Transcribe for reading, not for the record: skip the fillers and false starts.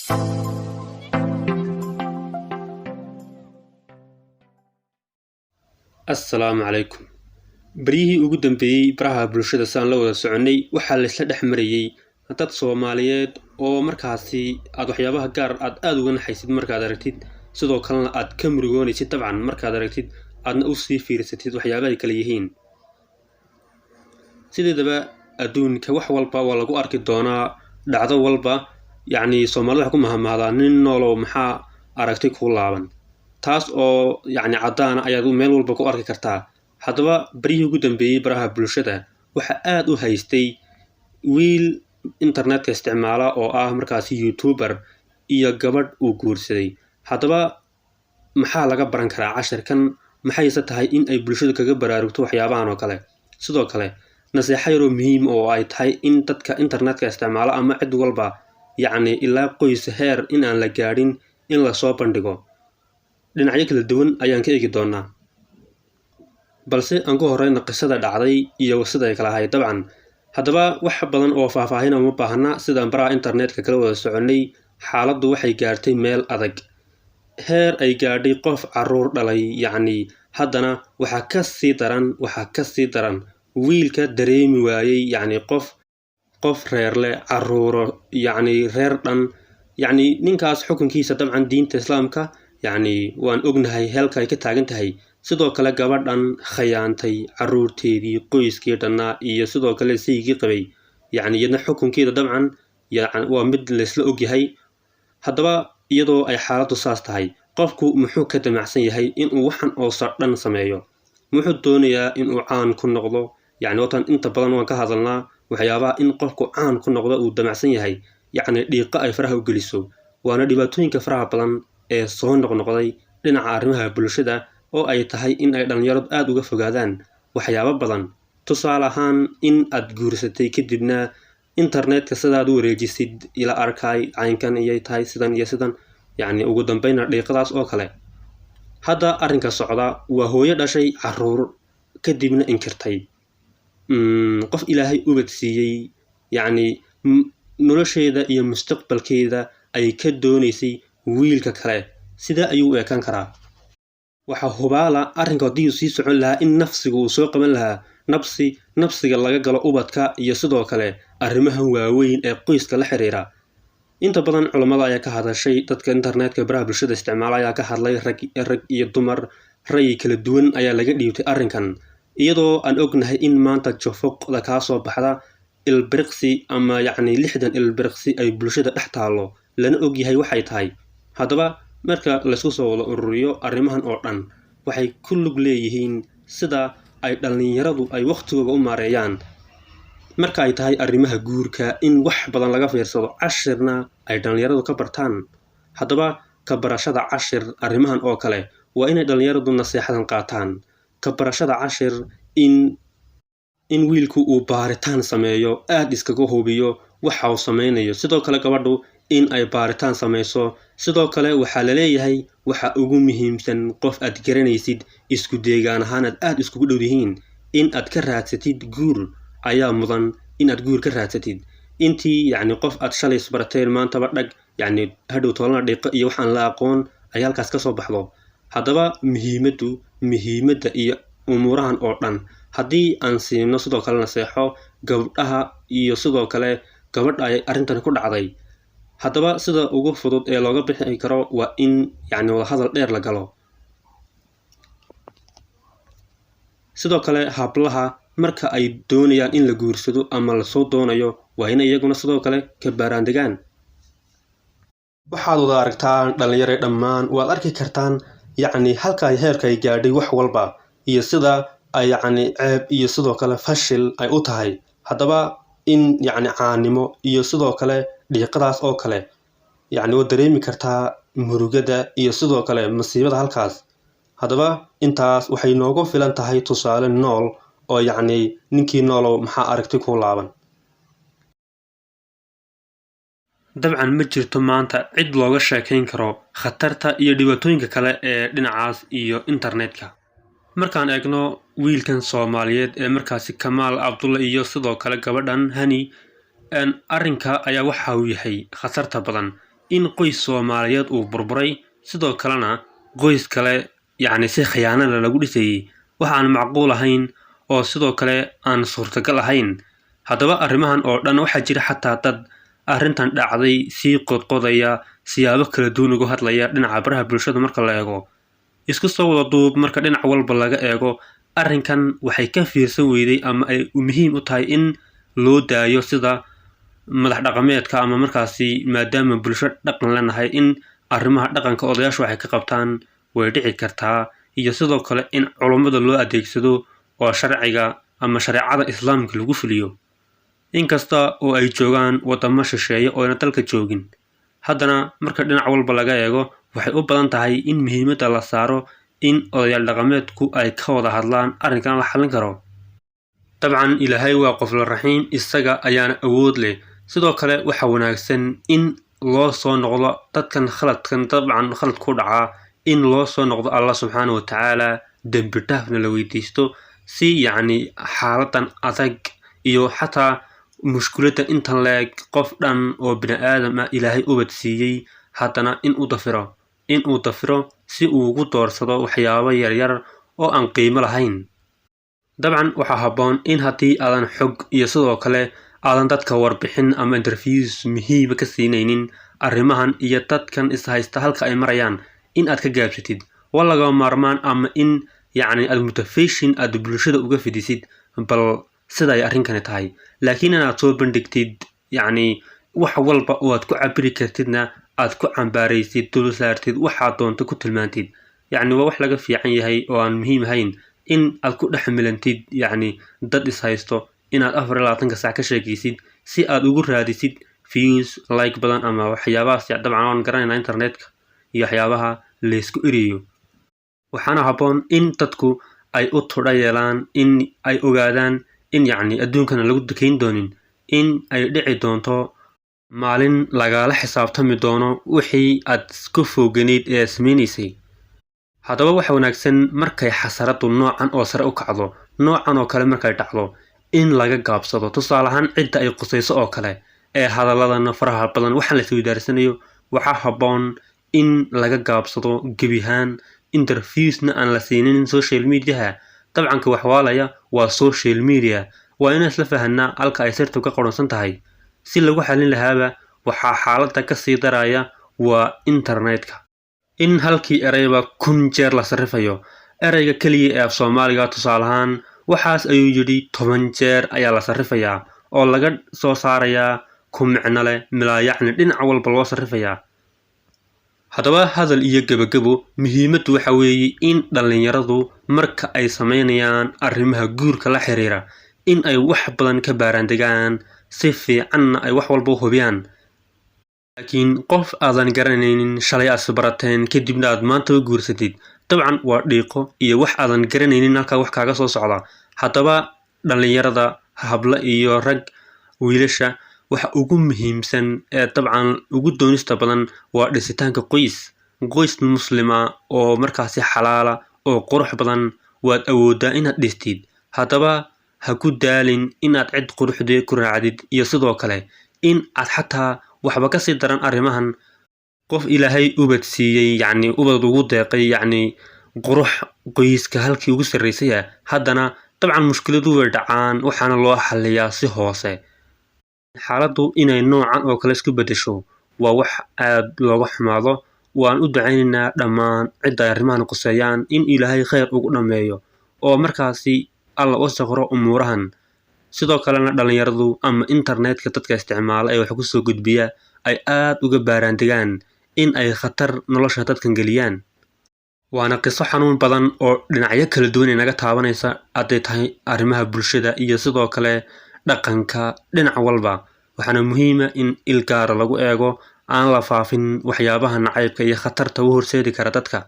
Assalaamu calaykum. Baryihii ugu dambeeyey baraha bulshada saan la wada soconay waxaa la isla dhex marayay dad Soomaaliyeed oo markaasi aad waxyaabaha gaar aad uga naxaysid markaad aragtid sidoo kalena aad ka murugoonaysid dabcan markaad aragtid aadna u sii fiirsatid waxyaabaha ay kala yihiin sideedaba adduunka wax walba waa lagu arki doonaa dhacdo walba Soomaalida waxa ku mahmaahdaa nin noolow maxaa aragtay ku laaban taas oo cadaan ayaad meel walba ku arki kartaa haddaba baryihii ugu dambeeyey baraha bulshada waxa aad u haystay wiil internetka isticmaala oo ah markaasi youtuber iyo gabadh uu guursaday haddaba maxaa laga baran karaa casharkan maxayse tahay in ay bulshada kaga baraarugto waxyaabahan oo kale sidoo kale nasiixa yar oo muhiim oo ay tahay in dadka internetka isticmaala ama cid walba ilaa qoys heer in aan la gaadhin in la soo bandhigo dhinacyo kala duwan ayaan ka eegi doonaa balse aan ku horeyna qisada dhacday iyo sida ay kala ahayd dabcan haddaba wax badan oo faahfaahin uma baahna sidaan baraha internetka kala wada soconay xaaladdu waxay gaartay meel adag heer ay gaadhay qof caruur dhalay haddana waxaa ka sii daran wiilka dareemi waayey qof reer leh caruuro reer dhan ninkaas xukunkiisa dabcan diinta islaamka waan ognahay heelka ay ka taagan tahay sidoo kale gabadhan khayaantay caruurteedii qoyskii dhannaa iyo sidoo kale saygii qabay iyadna xukunkeeda dabcan waa mid laysla ogyahay haddaba iyadoo ay xaaladdu saas tahay qofku muxuu ka damacsan yahay inuu waxan oosa dhan sameeyo muxuu doonayaa inuu caan ku noqdo watan inta badan waan ka hadalnaa waxyaabaha in qofku caan ku noqdo uu damacsan yahay dhiiqo ay faraha u geliso waana dhibaatooyinka faraha badan ee soo noqnoqday dhinaca arrimaha bulshada oo ay tahay in ay dhalinyaradu aad uga fogaadaan waxyaabo badan tusaale ahaan in aad guursatay kadibna internetka sidaad u wareejisid ila arkay caynkan iyay tahay sidan iyo sidan ugu dambayna dhiiqadaas oo kale hadda arrinka socda waa hooyo dhashay caruur kadibna inkirtay qof ilaahay ubad siiyey nolosheeda iyo mustaqbalkeeda ay ka doonaysay wiilka kale sidaa ayuu u ekaan karaa waxaa hubaala arrinka haddii uu sii socon lahaa in nafsiga uu soo qaban lahaa nafsiga laga galo ubadka iyo sidoo kale arrimahan waaweyn ee qoyska la xiriira inta badan culammada ayaa ka hadashay dadka internetka baraha bulshada isticmaala ayaa ka hadlay rag iyo dumar ra'yi kala duwan ayaa laga dhiibtay arrinkan iyadoo aan ognahay in maanta jofoqda kaa soo baxda ilbiriqsi ama 60 ilbiriqsi ay bulshada dhex taallo lana ogyahay waxay tahay haddaba marka laysku soo wada ururiyo arrimahan oo dhan waxay ku lug leeyihiin sida ay dhalinyaradu ay waqtigooda u maareeyaan marka ay tahay arrimaha guurka in wax badan laga fiirsado cashirna ay dhalinyaradu ka bartaan haddaba ka barashada cashir arrimahan oo kale waa inay dhalinyaradu nasiixadan qaataan ka barashada cashir in wiilku uu baaritaan sameeyo aad iskaga hubiyo waxa uu sameynayo sidoo kale gabadhu in ay baaritaan samayso sidoo kale waxaa la leeyahay waxa ugu muhiimsan qof aad garanaysid isku deegaan ahaan aad iskugu dhow yihiin in aad ka raadsatid guur ayaa mudan in aad guur ka raadsatid intii qof aad shalay isbarateen maantaba dhag hadhow toolana dhiiqo iyo waxaan la aqoon ay halkaas ka soo baxdo haddaba muhiimadda iyo umuurahan oo dhan haddii aan siino sidoo kale naseexo gabdhaha iyo sidoo kale gabadha ay arrintan ku dhacday haddaba sida ugu fudud ee looga bixi karo waa in wada hadal dheer la galo sidoo kale hablaha marka ay doonayaan in la guursado ama lasoo doonayo waa in iyaguna sidoo kale ka baaraandegaan waxaad wada aragtaan dhalinyaro dhammaan waad arki kartaan halka ay heerka ay gaadhay wax walba iyo sida ay ceeb iyo sidoo kale fashil ay u tahay haddaba in caanimo iyo sidoo kale dhiiqadaas oo kale waad dareemi kartaa murugada iyo sidoo kale masiibada halkaas haddaba intaas waxay noogu filan tahay tusaale nool oo ninkii noolow maxaa aragti ku laaban dabcan ma jirto maanta cid looga sheekayn karo khatarta iyo dhibaatooyinka kale ee dhinacaas iyo internetka markaan eegno wiilkan Soomaaliyeed ee markaasi Kamaal Cabdulla iyo sidoo kale gabadhan Hani arrinka ayaa waxa uu yahay khatarta badan in qoys Soomaaliyeed uu burburay sidoo kalena qoys kale yacni si khiyaano leh lagu dhisayay wax aan macquul ahayn oo sidoo kale aan suurtagal ahayn. Haddaba arrimahan oo dhan waxaa jira xataa dad arrintan dhacday sii qodqodaya siyaabo kala duwan uga hadlaya dhinaca baraha bulshada marka la eego. Isku soo wada duub marka dhinac walba laga eego arrinkan waxay ka fiirsan weyday ama ay muhiim u tahay in loo daayo sida madax dhaqameedka ama markaasi maadaama bulsho dhaqan leenahay in arrimaha dhaqanka odayaashu waxay ka qabtaan way dhici kartaa iyo sidoo kale in culummada loo adeegsado oo sharciga ama shareecada islaamka lagu fuliyo. Inkasta oo ay joogaan wadamo shisheeye oo aan dalka joogin, haddana marka dhinac walba laga eego waxay u badan tahay in muhiimadda la saaro in odayaal dhaqameedku ay ka wada hadlaan arrinkan la xallin karo. dabcan ilaahay waa qof la raxiim isaga ayaana awood leh. sidoo kale waxa wanaagsan in loo soo noqdo dadkan khaladkan dabcan khalad ku dhacaa in loo soo noqdo Allah subxaanahu wa ta'ala dambi dhaafna la weydiisto si yacni xaaladan adag iyo xataa mushkiladda intan leeg qof dhan oo bini aadam ah ilaahay ubad siiyey haddana in uu dafiro si uu ugu doorsado waxyaabo yaryar oo aan qiimo lahayn. dabcan waxaa habboon in haddii aadan xog iyo sidoo kale aadan dadka warbixin ama interviews muhiima ka siinaynin arrimahan iyo dadkan is haysta halka ay marayaan in aad ka gaabsatid waa laga maarmaan ama in yacni aad motivation aad bulshada uga fidisid bal sida ay arrinkani tahay. laakiin inaad soo bandhigtid yacni wax walba oo aad ku cabiri kartidna aad ku cambaaraysid dul saartid waxaad doonto ku tilmaantid yacni waa wax laga fiican yahay oo aan muhiim ahayn in aad ku dhex milantid yacni dad is haysto inaad 24 saac ka sheekaysid si aad ugu raadisid views like badan ama waxyaabahaas dabcan aan garanayna internetka iyo waxyaabaha la isku eriyo. waxaana habboon in dadku ay u tudha yeelaan in ay ogaadaan in yacni adduunkana lagu dukayn doonin in ay dhici doonto maalin lagala xisaabtami doono wixii aad ku foganeyd ee samaynaysay. haddaba waxa wanaagsan markay xasaradu noocan oo sare u kacdo noocan oo kale markay dhacdo in laga gaabsado tusaale ahaan cidda ay qusayso oo kale ee hadaladana faraha badan waxaan la isweydaaranayo waxaa habboon in laga gaabsado gebihaan interviewsna aan la siinin social mediaha. dabcanka waxwaalaya waa social media waa inaan isla fahanaa halka ay sirtu ka qoransan tahay si lagu xalin lahaaba waxaa xaaladda ka sii daraya waa internetka in halkii erayba 1000 jeer la sarrifayo erayga kaliya ee af Soomaaliga tusaale ahaan waxaas ayuu yidhi 10 jeer ayaa la sarrifayaa oo laga soo saarayaa ku micno leh milaa yacni dhinac walba loo sarrifayaa. haddaba hadal iyo gebagabo muhiimaddu waxa weeye in dhallinyaradu marka ay samaynayaan arrimaha guurka la xiriira in ay wax badan ka baaraandegaan si fiicanna ay wax walba u hubiyaan. laakiin qof aadan garanaynin shalay aad barateen kadibna aad maanta u guursatid dabcan waa dhiiqo iyo wax aadan garanaynin halkaa wax kaaga soo socda. haddaba dhallinyarada habla iyo rag wiilasha waxa ugu muhiimsan ee dabcan ugu doonista badan waa dhisitaanka qoys muslima oo markaasi xalaala oo qurux badan waad awoodaa inaad dhistid. haddaba ha ku daalin inaad cid quruxdee ku raacdid iyo sidoo kale in aad xataa waxba ka sii daran arrimahan qof ilaahay ubad siiyey yacni ubad ugu deeqay yacni qurux qoyska halkii ugu sarreysay haddana dabcan mushkiladu way dhacaan waxaana loo xalliyaa si hoose. xaaladdu inay noocan oo kale isku beddesho waa wax aad looga xumaado. waan u ducaynaynaa dhammaan cidda ay arrimahan quseeyaan in ilaahay khayr ugu dhammeeyo oo markaasi alla u saqro umuurahan. sidoo kalena dhallinyaradu ama internetka dadka isticmaala ee wax ku soo gudbiya ay aad uga baaraandegaan in ay khatar nolosha dadkan geliyaan. waana qiso xanuun badan oo dhinacyo kala duwan inaga taabanaysa hadday tahay arrimaha bulshada iyo sidoo kale dhaqanka dhinac walba. waxaana muhiima in il gaara lagu eego aan la faafin waxyaabaha nacaybka iyo khatarta u horseedi kara dadka.